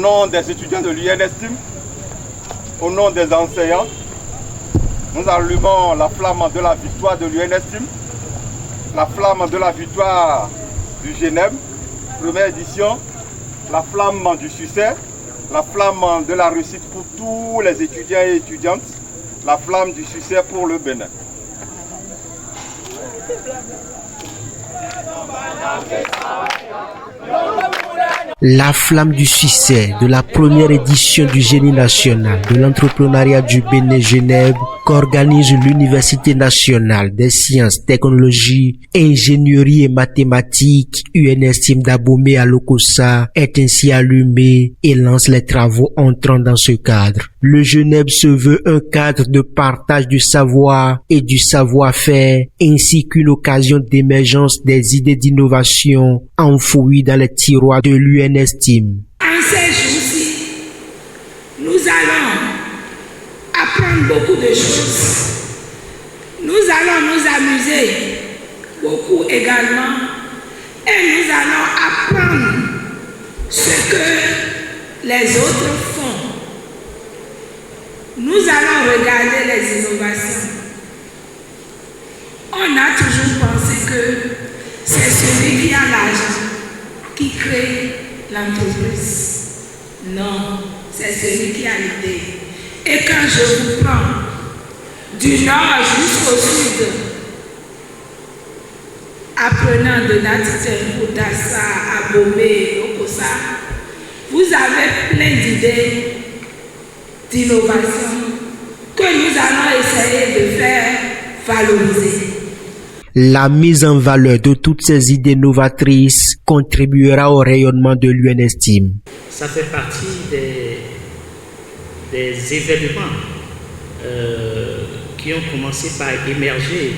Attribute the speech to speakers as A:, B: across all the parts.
A: nom des étudiants de l'UNSTIM, au nom des enseignants, nous allumons la flamme de la victoire de l'UNSTIM, la flamme de la victoire du GENEB, première édition, la flamme du succès, la flamme de la réussite pour tous les étudiants et étudiantes, la flamme du succès pour le Bénin.
B: La flamme du succès de la première édition du Génie national de l'entrepreneuriat du Bénin Genève qu'organise l'Université nationale des sciences, technologies, ingénierie et mathématiques UNSTIM d'Abomey à Lokossa est ainsi allumée et lance les travaux entrant dans ce cadre. Le Genève se veut un cadre de partage du savoir et du savoir-faire ainsi qu'une occasion d'émergence des idées d'innovation enfouies dans les tiroirs de l'UNSTIM.
C: En ces jours-ci, nous allons apprendre beaucoup de choses. Nous allons nous amuser beaucoup également et nous allons apprendre ce que les autres font. Nous allons regarder les innovations. On a toujours pensé que c'est celui qui a l'argent qui crée l'entreprise. Non, c'est celui qui a l'idée. Et quand je vous prends du nord jusqu'au sud, apprenant de Natitem, Koutassa, Abomey, Lokossa, vous avez plein d'idées d'innovation que nous allons essayer de faire valoriser.
B: La mise en valeur de toutes ces idées novatrices contribuera au rayonnement de l'UNSTIM.
D: Ça fait partie des événements qui ont commencé par émerger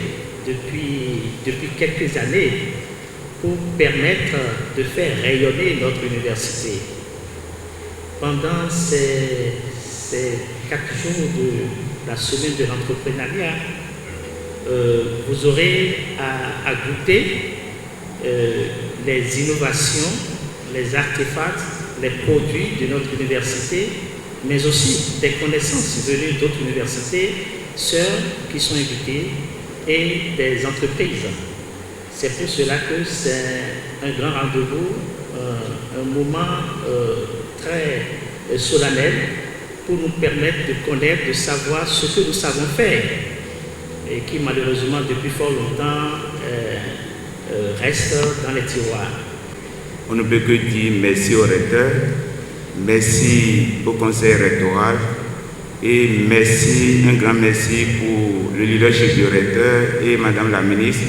D: depuis quelques années pour permettre de faire rayonner notre université. Pendant ces 4 jours de la semaine de l'entrepreneuriat, vous aurez à goûter les innovations, les artefacts, les produits de notre université, mais aussi des connaissances venues d'autres universités, sœurs qui sont invitées et des entreprises. C'est pour cela que c'est un grand rendez-vous, un moment très solennel pour nous permettre de connaître, de savoir ce que nous savons faire et qui malheureusement depuis fort longtemps reste dans les tiroirs.
E: On ne peut que dire merci au recteur, merci au conseil rectoral et merci, un grand merci pour le leadership du recteur et Madame la ministre.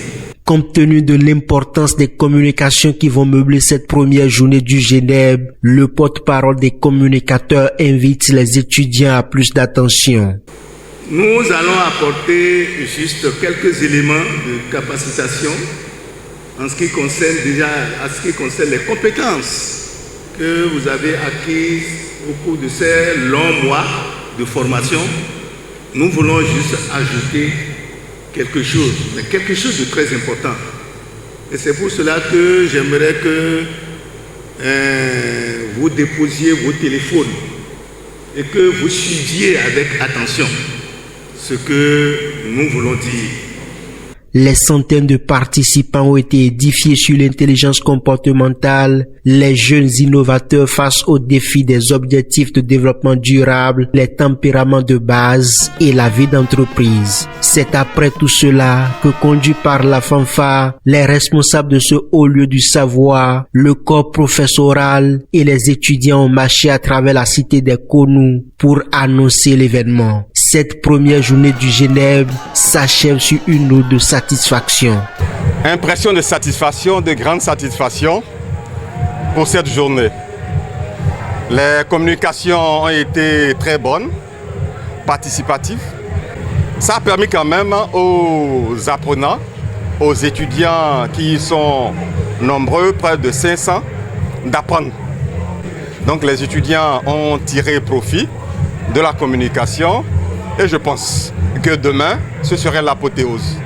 B: Compte tenu de l'importance des communications qui vont meubler cette première journée du Genève, le porte-parole des communicateurs invite les étudiants à plus d'attention.
F: Nous allons apporter juste quelques éléments de capacitation en ce qui concerne les compétences que vous avez acquises au cours de ces longs mois de formation. Nous voulons juste ajouter quelque chose de très important. Et c'est pour cela que j'aimerais que vous déposiez vos téléphones et que vous suiviez avec attention ce que nous voulons dire.
B: Les centaines de participants ont été édifiés sur l'intelligence comportementale, les jeunes innovateurs face aux défis des objectifs de développement durable, les tempéraments de base et la vie d'entreprise. C'est après tout cela que, conduit par la fanfare, les responsables de ce haut lieu du savoir, le corps professoral et les étudiants ont marché à travers la cité des Konou pour annoncer l'événement. Cette première journée du Genève s'achève sur une note de satisfaction.
A: Impression de satisfaction, de grande satisfaction pour cette journée. Les communications ont été très bonnes, participatives. Ça a permis quand même aux apprenants, aux étudiants qui sont nombreux, près de 500, d'apprendre. Donc les étudiants ont tiré profit de la communication et je pense que demain, ce serait l'apothéose.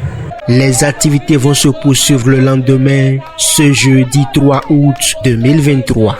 B: Les activités vont se poursuivre le lendemain, ce jeudi 3 août 2023.